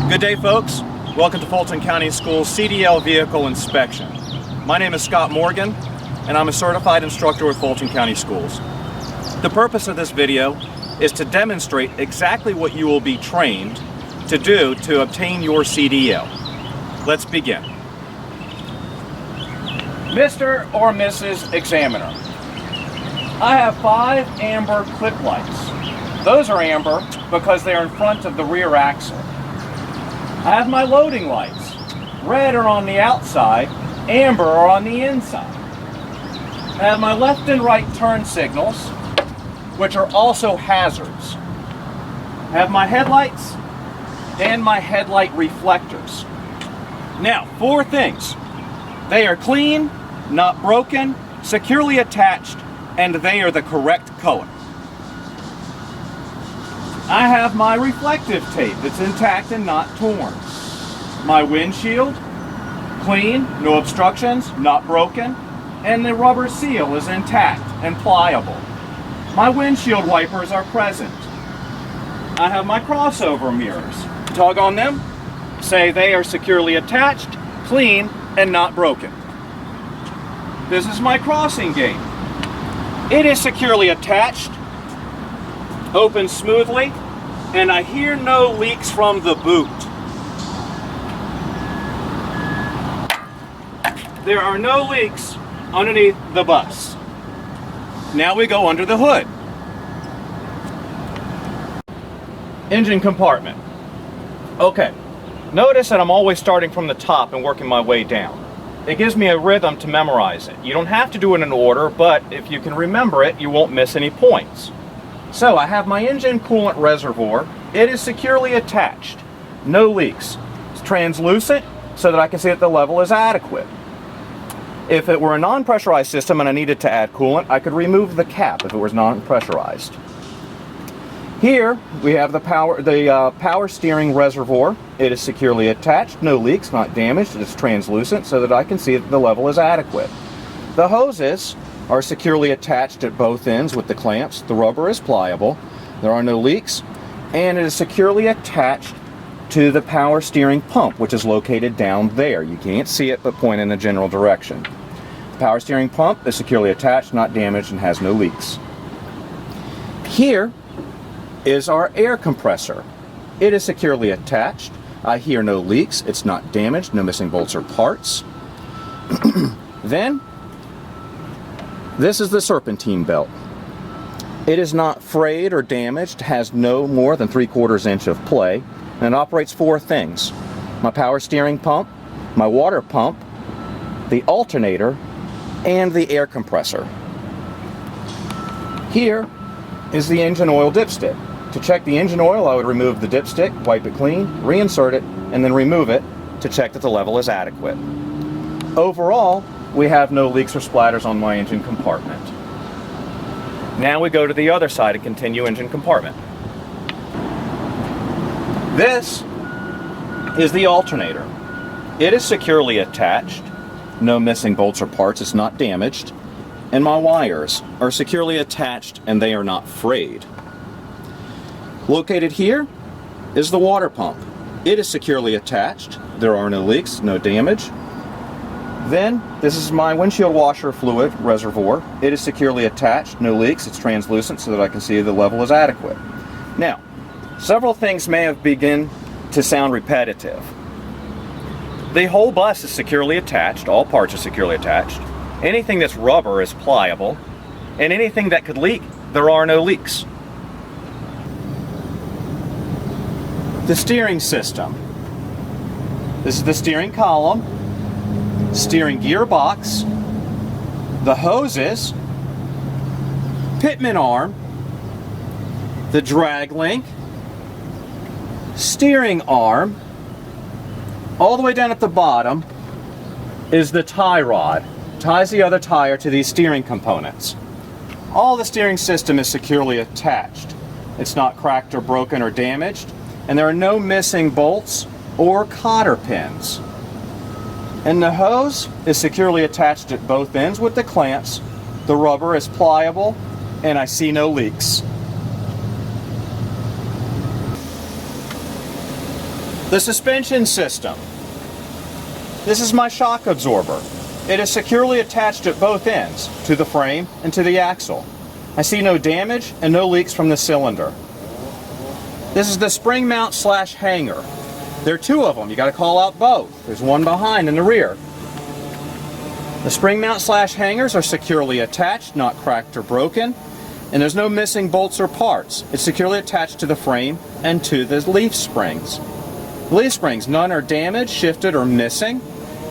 Good day, folks. Welcome to Fulton County Schools CDL Vehicle Inspection. My name is Scott Morgan, and I'm a certified instructor with Fulton County Schools. The purpose of this video is to demonstrate exactly what you will be trained to do to obtain your CDL. Let's begin. Mr. or Mrs. Examiner, I have 5 amber clip lights. Those are amber because they are in front of the rear axle. I have my loading lights. Red are on the outside, amber are on the inside. I have my left and right turn signals, which are also hazards. I have my headlights and my headlight reflectors. Now, 4 things. They are clean, not broken, securely attached, and they are the correct color. I have my reflective tape that's intact and not torn. My windshield, clean, no obstructions, not broken, and the rubber seal is intact and pliable. My windshield wipers are present. I have my crossover mirrors. Tug on them, say they are securely attached, clean, and not broken. This is my crossing gate. It is securely attached, opens smoothly, and I hear no leaks from the boot. There are no leaks underneath the bus. Now we go under the hood. Engine compartment. Okay, notice that I'm always starting from the top and working my way down. It gives me a rhythm to memorize it. You don't have to do it in order, but if you can remember it, you won't miss any points. So I have my engine coolant reservoir. It is securely attached. No leaks. It's translucent so that I can see that the level is adequate. If it were a non-pressurized system and I needed to add coolant, I could remove the cap if it was non-pressurized. Here we have the power steering reservoir. It is securely attached, no leaks, not damaged. It is translucent so that I can see that the level is adequate. The hoses are securely attached at both ends with the clamps. The rubber is pliable. There are no leaks, and it is securely attached to the power steering pump, which is located down there. You can't see it, but point in the general direction. The power steering pump is securely attached, not damaged, and has no leaks. Here is our air compressor. It is securely attached. I hear no leaks. It's not damaged, no missing bolts or parts. Then, this is the serpentine belt. It is not frayed or damaged, has no more than 3/4 inch of play, and it operates 4 things. My power steering pump, my water pump, the alternator, and the air compressor. Here is the engine oil dipstick. To check the engine oil, I would remove the dipstick, wipe it clean, reinsert it, and then remove it to check that the level is adequate. Overall, we have no leaks or splatters on my engine compartment. Now we go to the other side and continue engine compartment. This is the alternator. It is securely attached, no missing bolts or parts, it's not damaged, and my wires are securely attached and they are not frayed. Located here is the water pump. It is securely attached, there are no leaks, no damage. Then, this is my windshield washer fluid reservoir. It is securely attached, no leaks, it's translucent so that I can see the level is adequate. Now, several things may have begun to sound repetitive. The whole bus is securely attached, all parts are securely attached. Anything that's rubber is pliable, and anything that could leak, there are no leaks. The steering system. This is the steering column, steering gearbox, the hoses, pitman arm, the drag link, steering arm. All the way down at the bottom is the tie rod. Ties the other tire to these steering components. All the steering system is securely attached. It's not cracked or broken or damaged, and there are no missing bolts or cotter pins. And the hose is securely attached at both ends with the clamps. The rubber is pliable, and I see no leaks. The suspension system. This is my shock absorber. It is securely attached at both ends, to the frame and to the axle. I see no damage and no leaks from the cylinder. This is the spring mount / hanger. There are two of them. You got to call out both. There's one behind in the rear. The spring mount / hangers are securely attached, not cracked or broken, and there's no missing bolts or parts. It's securely attached to the frame and to the leaf springs. The leaf springs, none are damaged, shifted, or missing,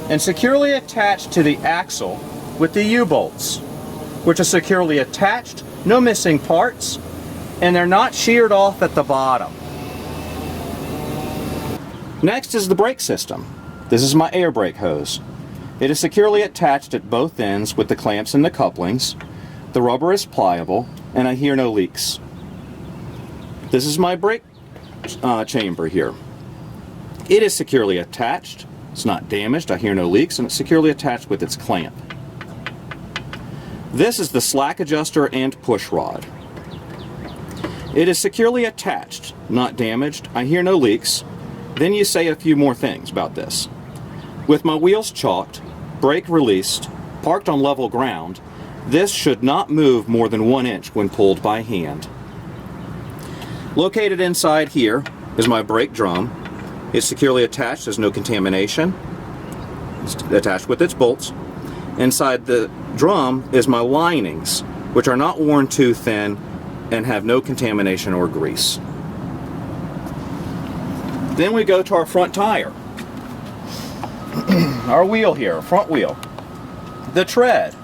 and securely attached to the axle with the U-bolts, which are securely attached, no missing parts, and they're not sheared off at the bottom. Next is the brake system. This is my air brake hose. It is securely attached at both ends with the clamps and the couplings. The rubber is pliable, and I hear no leaks. This is my brake chamber here. It is securely attached. It's not damaged, I hear no leaks, and it's securely attached with its clamp. This is the slack adjuster and push rod. It is securely attached, not damaged, I hear no leaks. Then you say a few more things about this. With my wheels chalked, brake released, parked on level ground, this should not move more than 1 inch when pulled by hand. Located inside here is my brake drum. It's securely attached, there's no contamination. It's attached with its bolts. Inside the drum is my linings, which are not worn too thin and have no contamination or grease. Then we go to our front tire. Our wheel here, front wheel. The tread.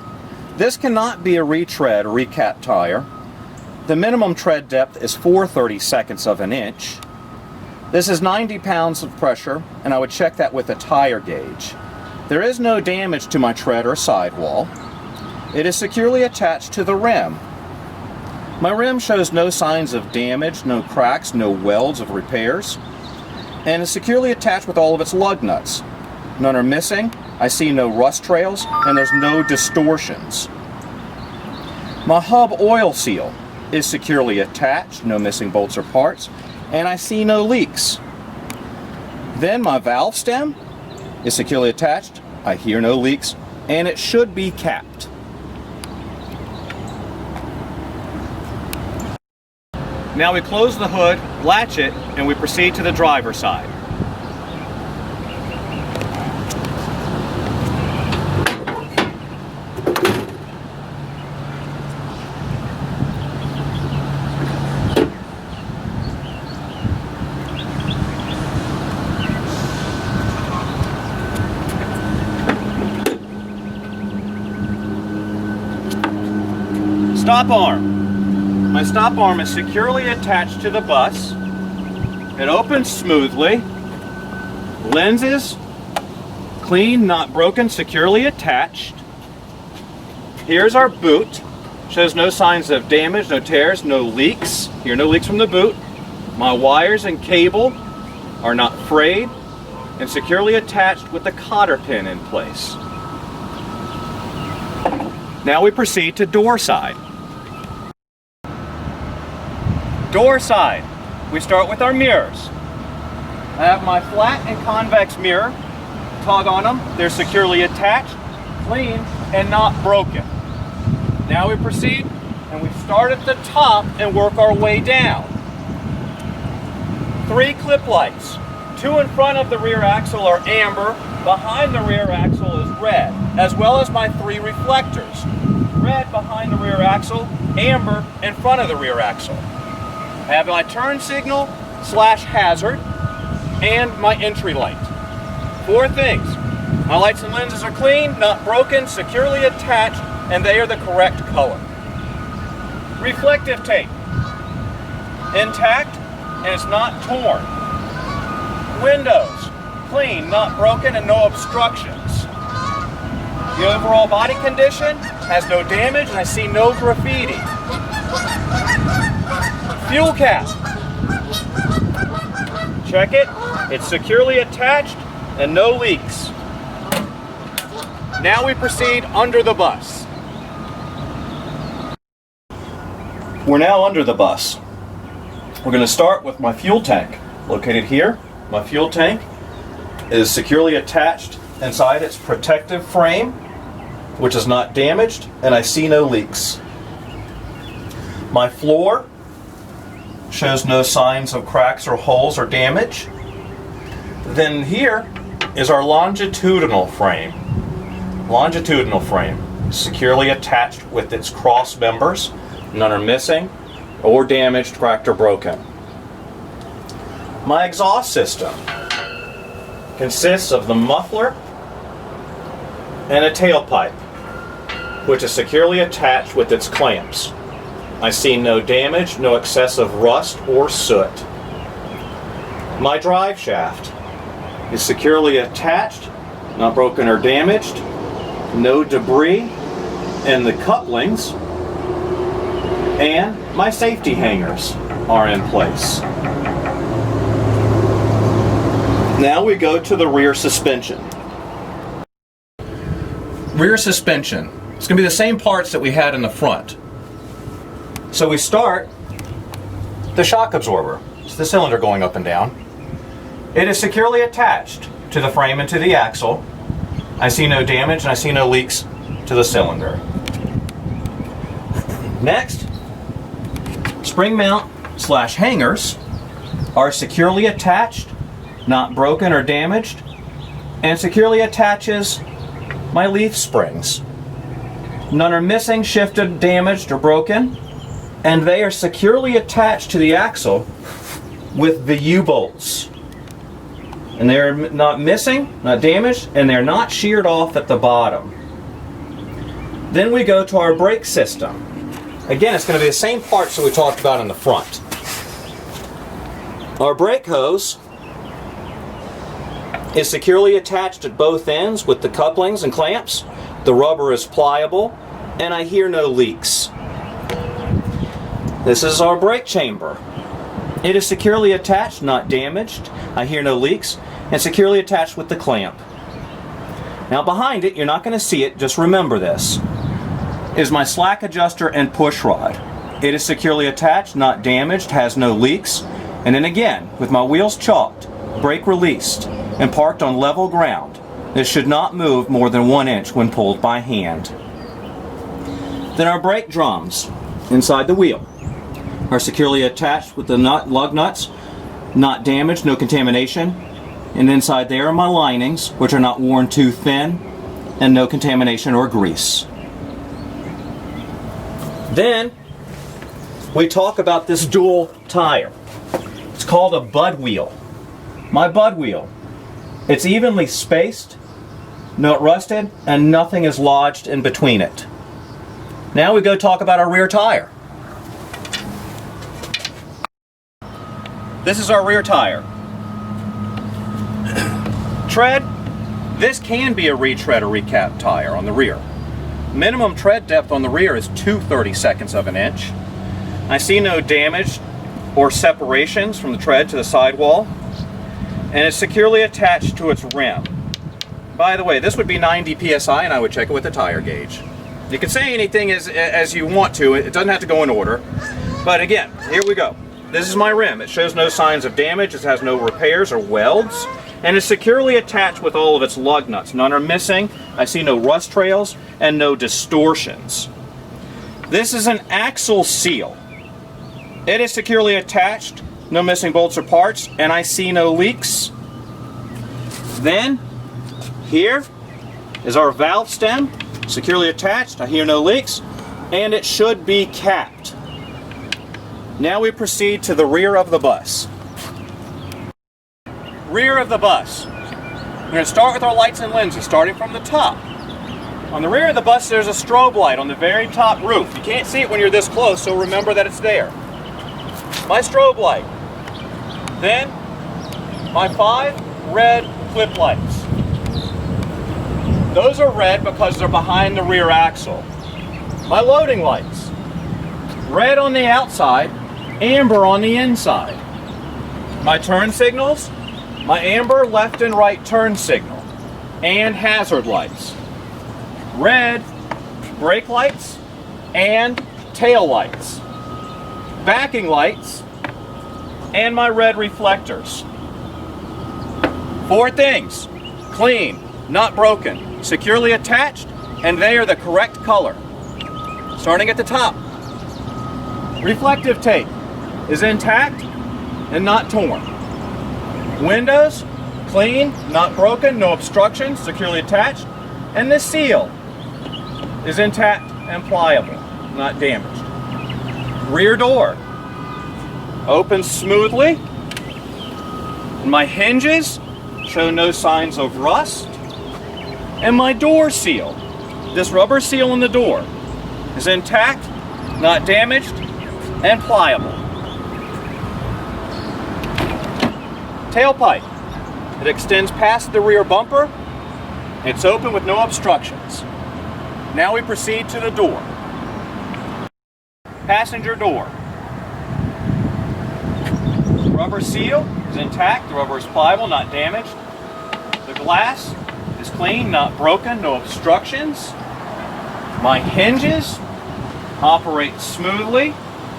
This cannot be a retread or recap tire. The minimum tread depth is 4/32 of an inch. This is 90 pounds of pressure, and I would check that with a tire gauge. There is no damage to my tread or sidewall. It is securely attached to the rim. My rim shows no signs of damage, no cracks, no welds of repairs, and is securely attached with all of its lug nuts. None are missing, I see no rust trails, and there's no distortions. My hub oil seal is securely attached, no missing bolts or parts, and I see no leaks. Then my valve stem is securely attached, I hear no leaks, and it should be capped. Now we close the hood, latch it, and we proceed to the driver's side. Stop arm. My stop arm is securely attached to the bus. It opens smoothly. Lenses, clean, not broken, securely attached. Here's our boot. Shows no signs of damage, no tears, no leaks. Here, no leaks from the boot. My wires and cable are not frayed and securely attached with the cotter pin in place. Now we proceed to door side. Door side, we start with our mirrors. I have my flat and convex mirror. Tug on them, they're securely attached, clean, and not broken. Now we proceed and we start at the top and work our way down. 3 clip lights. 2 in front of the rear axle are amber, behind the rear axle is red, as well as my 3 reflectors. Red behind the rear axle, amber in front of the rear axle. I have my turn signal / hazard and my entry light. 4 things. My lights and lenses are clean, not broken, securely attached, and they are the correct color. Reflective tape. Intact, and it's not torn. Windows. Clean, not broken, and no obstructions. The overall body condition has no damage, and I see no graffiti. Fuel cap. Check it. It's securely attached and no leaks. Now we proceed under the bus. We're now under the bus. We're going to start with my fuel tank, located here My fuel tank is securely attached inside its protective frame, which is not damaged, and I see no leaks. My floor shows no signs of cracks or holes or damage. Then here is our longitudinal frame. Longitudinal frame, securely attached with its cross members. None are missing or damaged, cracked, or broken. My exhaust system consists of the muffler and a tailpipe, which is securely attached with its clamps. I see no damage, no excessive rust or soot. My drive shaft is securely attached, not broken or damaged, no debris in the couplings, and my safety hangers are in place. Now we go to the rear suspension. Rear suspension. It's going to be the same parts that we had in the front. So we start the shock absorber. It's the cylinder going up and down. It is securely attached to the frame and to the axle. I see no damage and I see no leaks to the cylinder. Next, spring mount / hangers are securely attached, not broken or damaged, and securely attaches my leaf springs. None are missing, shifted, damaged, or broken, and they are securely attached to the axle with the U-bolts. And they're not missing, not damaged, and they're not sheared off at the bottom. Then we go to our brake system. Again, it's going to be the same parts that we talked about in the front. Our brake hose is securely attached at both ends with the couplings and clamps. The rubber is pliable, and I hear no leaks. This is our brake chamber. It is securely attached, not damaged. I hear no leaks, and securely attached with the clamp. Now behind it, you're not going to see it, just remember this, is my slack adjuster and push rod. It is securely attached, not damaged, has no leaks, and then again, with my wheels chalked, brake released, and parked on level ground, it should not move more than 1 inch when pulled by hand. Then our brake drums inside the wheel are securely attached with the lug nuts, not damaged, no contamination, and inside there are my linings, which are not worn too thin, and no contamination or grease. Then we talk about this dual tire. It's called a bud wheel. My bud wheel, it's evenly spaced, not rusted, and nothing is lodged in between it. Now we go talk about our rear tire. This is our rear tire. Tread, this can be a retread or recap tire on the rear. Minimum tread depth on the rear is 2/32 of an inch. I see no damage or separations from the tread to the sidewall, and it's securely attached to its rim. By the way, this would be 90 psi, and I would check it with the tire gauge. You can say anything as you want to, it doesn't have to go in order. But again, here we go. This is my rim. It shows no signs of damage, it has no repairs or welds, and is securely attached with all of its lug nuts. None are missing, I see no rust trails, and no distortions. This is an axle seal. It is securely attached, no missing bolts or parts, and I see no leaks. Then, here is our valve stem, securely attached, I hear no leaks, and it should be capped. Now we proceed to the rear of the bus. Rear of the bus. We're going to start with our lights and lenses, starting from the top. On the rear of the bus, there's a strobe light on the very top roof. You can't see it when you're this close, so remember that it's there. My strobe light. Then, my 5 red flip lights. Those are red because they're behind the rear axle. My loading lights. Red on the outside, amber on the inside. My turn signals, my amber left and right turn signal, and hazard lights. Red brake lights and tail lights. Backing lights and my red reflectors. 4 things: clean, not broken, securely attached, and they are the correct color. Starting at the top. Reflective tape is intact and not torn. Windows, clean, not broken, no obstructions, securely attached. And the seal is intact and pliable, not damaged. Rear door opens smoothly. My hinges show no signs of rust. And my door seal, this rubber seal in the door, is intact, not damaged, and pliable. Tailpipe. It extends past the rear bumper. It's open with no obstructions. Now we proceed to the door. Passenger door. Rubber seal is intact. The rubber is pliable, not damaged. The glass is clean, not broken, no obstructions. My hinges operate smoothly,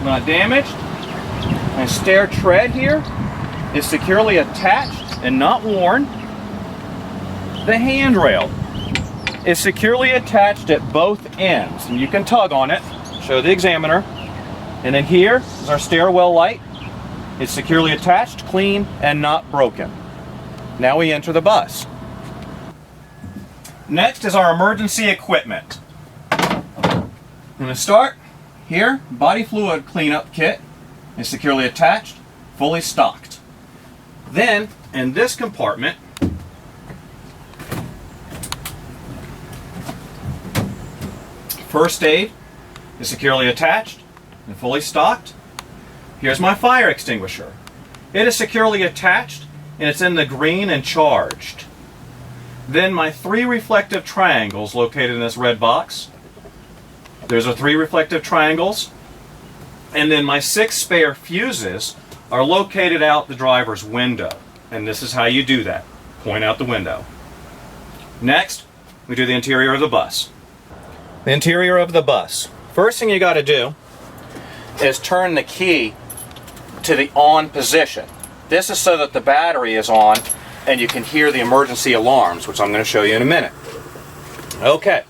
not damaged. My stair tread here is securely attached and not worn. The handrail is securely attached at both ends, and you can tug on it, show the examiner. And then here is our stairwell light. It's securely attached, clean, and not broken. Now we enter the bus. Next is our emergency equipment. I'm going to start here. Body fluid cleanup kit is securely attached, fully stocked. Then, in this compartment, first aid is securely attached and fully stocked. Here's my fire extinguisher. It is securely attached and it's in the green and charged. Then my 3 reflective triangles located in this red box. There's our 3 reflective triangles. And then my 6 spare fuses are located out the driver's window. And this is how you do that. Point out the window. Next, we do the interior of the bus. The interior of the bus. First thing you got to do is turn the key to the on position. This is so that the battery is on and you can hear the emergency alarms, which I'm going to show you in a minute. Okay.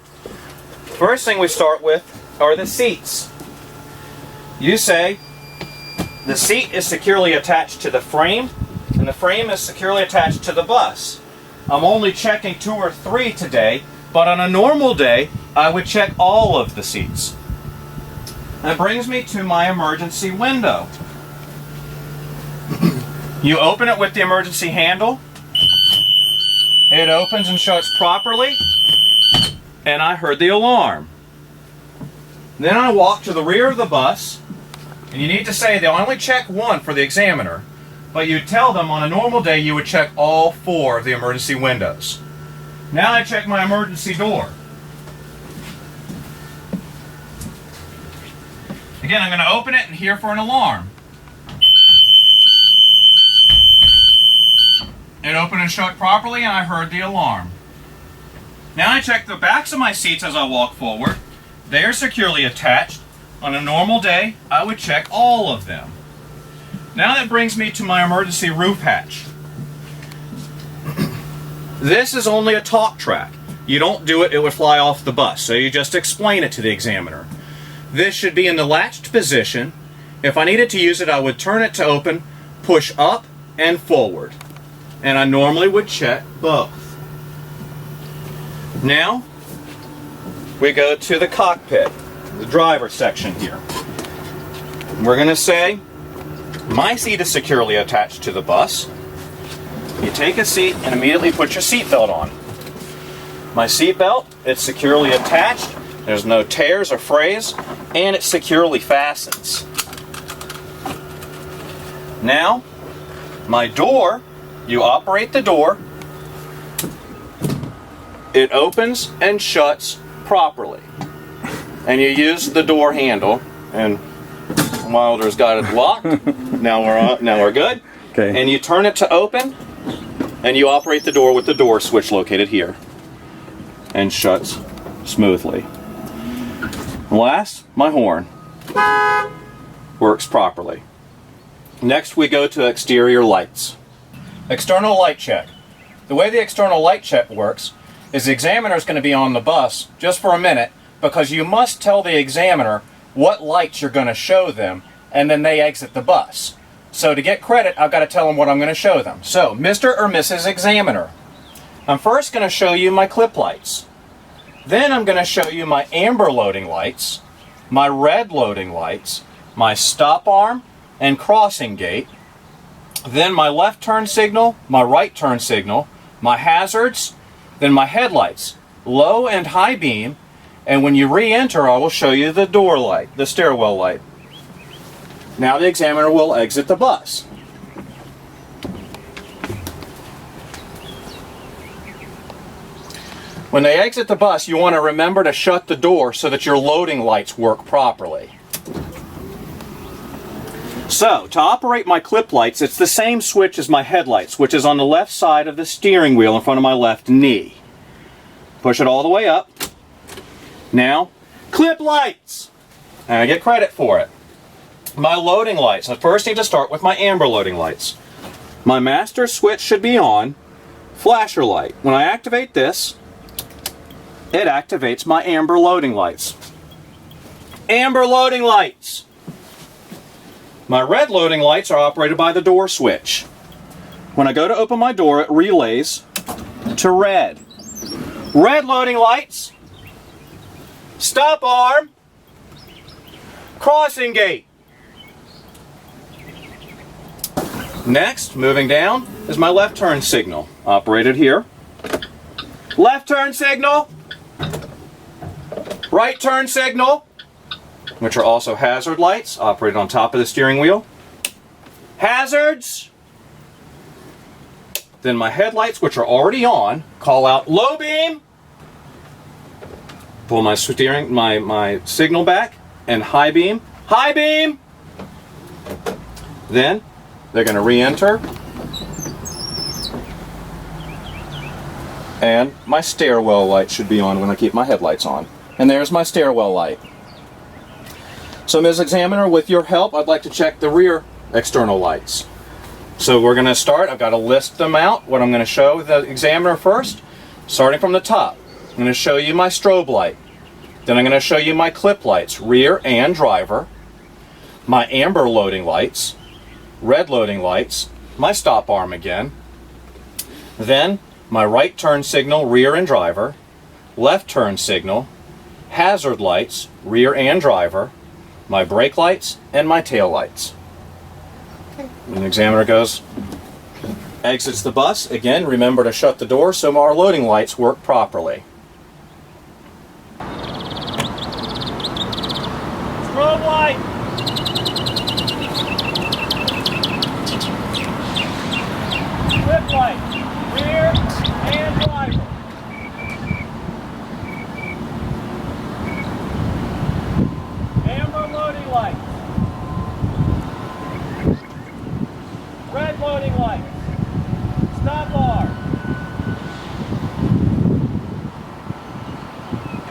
First thing we start with are the seats. You say the seat is securely attached to the frame and the frame is securely attached to the bus. I'm only checking 2 or 3 today, but on a normal day I would check all of the seats. That brings me to my emergency window. You open it with the emergency handle. It opens and shuts properly. And I heard the alarm. Then I walk to the rear of the bus. And you need to say they'll only check 1 for the examiner. But you tell them on a normal day you would check all 4 of the emergency windows. Now I check my emergency door. Again, I'm going to open it and hear for an alarm. It opened and shut properly and I heard the alarm. Now I check the backs of my seats as I walk forward. They are securely attached. On a normal day, I would check all of them. Now that brings me to my emergency roof hatch. This is only a talk track. You don't do it, it would fly off the bus. So you just explain it to the examiner. This should be in the latched position. If I needed to use it, I would turn it to open, push up and forward. And I normally would check both. Now, we go to the cockpit, the driver section here. We're going to say, my seat is securely attached to the bus. You take a seat and immediately put your seatbelt on. My seatbelt, it's securely attached. There's no tears or frays, and it securely fastens. Now, my door, you operate the door. It opens and shuts properly. And you use the door handle, and Wilder's got it locked. Now we're good. Okay. And you turn it to open, and you operate the door with the door switch located here. And shuts smoothly. Last, my horn works properly. Next we go to exterior lights. External light check. The way the external light check works is the examiner is going to be on the bus just for a minute, because you must tell the examiner what lights you're going to show them, and then they exit the bus. So to get credit, I've got to tell them what I'm going to show them. So, Mr. or Mrs. Examiner, I'm first going to show you my clip lights. Then I'm going to show you my amber loading lights, my red loading lights, my stop arm and crossing gate, then my left turn signal, my right turn signal, my hazards, then my headlights, low and high beam, and when you re-enter, I will show you the door light, the stairwell light. Now the examiner will exit the bus. When they exit the bus, you want to remember to shut the door so that your loading lights work properly. So, to operate my clip lights, it's the same switch as my headlights, which is on the left side of the steering wheel in front of my left knee. Push it all the way up. Now, clip lights! And I get credit for it. My loading lights. I first need to start with my amber loading lights. My master switch should be on. Flasher light. When I activate this, it activates my amber loading lights. Amber loading lights! My red loading lights are operated by the door switch. When I go to open my door, it relays to red. Red loading lights. Stop arm. Crossing gate. Next, moving down, is my left turn signal, operated here. Left turn signal. Right turn signal, which are also hazard lights, operated on top of the steering wheel. Hazards. Then my headlights, which are already on, call out low beam. Pull my signal back, and high beam. High beam! Then they're going to re-enter. And my stairwell light should be on when I keep my headlights on. And there's my stairwell light. So, Ms. Examiner, with your help, I'd like to check the rear external lights. So we're going to start. I've got to list them out, what I'm going to show the examiner first, starting from the top. I'm going to show you my strobe light. Then I'm going to show you my clip lights, rear and driver, my amber loading lights, red loading lights, my stop arm again, then my right turn signal, rear and driver, left turn signal, hazard lights, rear and driver, my brake lights, and my tail lights. When the examiner exits the bus, again, remember to shut the door so our loading lights work properly. Strobe light! Clip light, rear and driver. Amber loading lights. Red loading lights. Stop bar.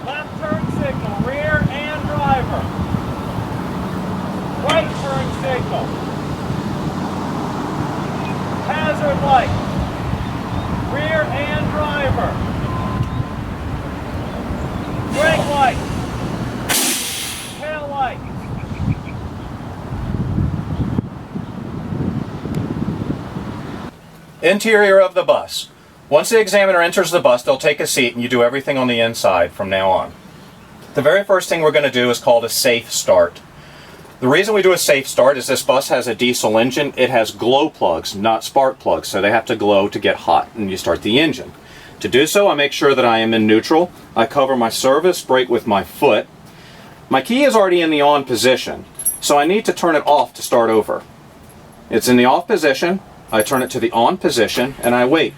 Left turn signal, rear and driver. Right turn signal. Hazard light. Rear and driver. Brake light. Tail light. Interior of the bus. Once the examiner enters the bus, they'll take a seat and you do everything on the inside from now on. The very first thing we're going to do is called a safe start. The reason we do a safe start is this bus has a diesel engine. It has glow plugs, not spark plugs, so they have to glow to get hot and you start the engine. To do so, I make sure that I am in neutral. I cover my service brake with my foot. My key is already in the on position, so I need to turn it off to start over. It's in the off position. I turn it to the on position and I wait.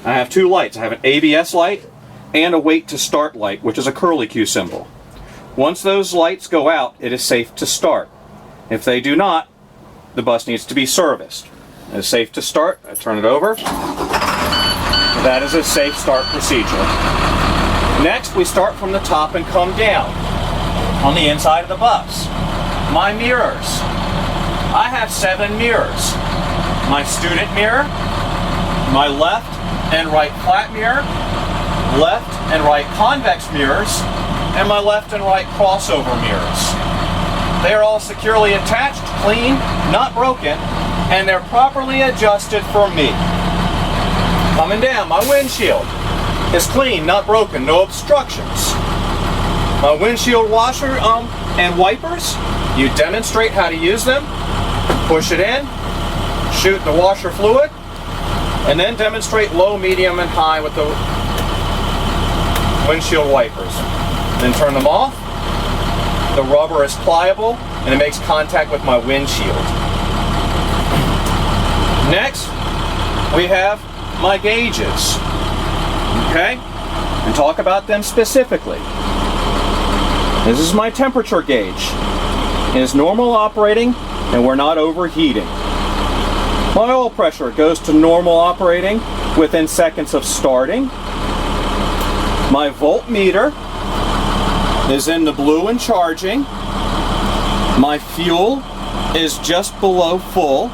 I have two lights. I have an ABS light and a wait to start light, which is a curlicue symbol. Once those lights go out, it is safe to start. If they do not, the bus needs to be serviced. It is safe to start. I turn it over. That is a safe start procedure. Next, we start from the top and come down on the inside of the bus. My mirrors. I have 7 mirrors. My student mirror, my left and right flat mirror, left and right convex mirrors, and my left and right crossover mirrors. They are all securely attached, clean, not broken, and they're properly adjusted for me. Coming down, my windshield is clean, not broken, no obstructions. My windshield washer and wipers, you demonstrate how to use them, push it in, shoot the washer fluid, and then demonstrate low, medium, and high with the windshield wipers. Then turn them off. The rubber is pliable and it makes contact with my windshield. Next, we have my gauges. Okay? And talk about them specifically. This is my temperature gauge. It is normal operating and we're not overheating. My oil pressure goes to normal operating within seconds of starting. My voltmeter is in the blue and charging. My fuel is just below full.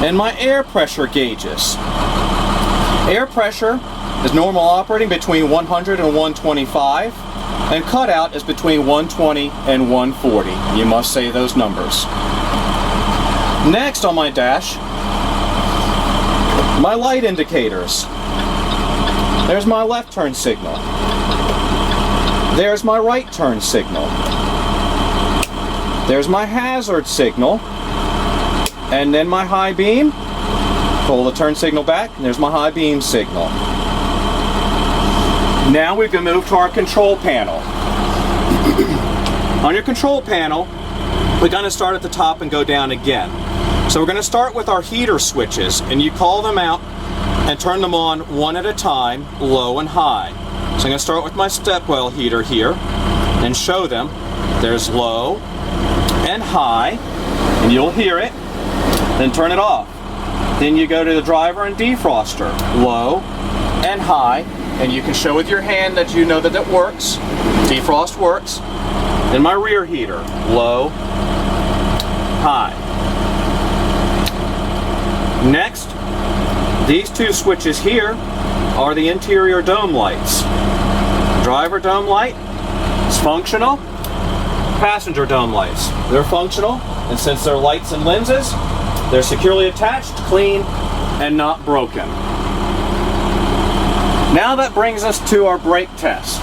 And my air pressure gauges. Air pressure is normal operating between 100 and 125. And cutout is between 120 and 140. You must say those numbers. Next on my dash, my light indicators. There's my left turn signal. There's my right turn signal. There's my hazard signal. And then my high beam. Pull the turn signal back, and there's my high beam signal. Now we can move to our control panel. On your control panel, we're going to start at the top and go down again. So we're going to start with our heater switches, and you call them out and turn them on one at a time, low and high. So I'm going to start with my stepwell heater here and show them. There's low and high, and you'll hear it. Then turn it off. Then you go to the driver and defroster, low and high, and you can show with your hand that you know that it works. Defrost works. Then my rear heater, low, high. Next, these two switches here are the interior dome lights. Driver dome light is functional. Passenger dome lights, they're functional, and since they're lights and lenses, they're securely attached, clean, and not broken. Now that brings us to our brake test.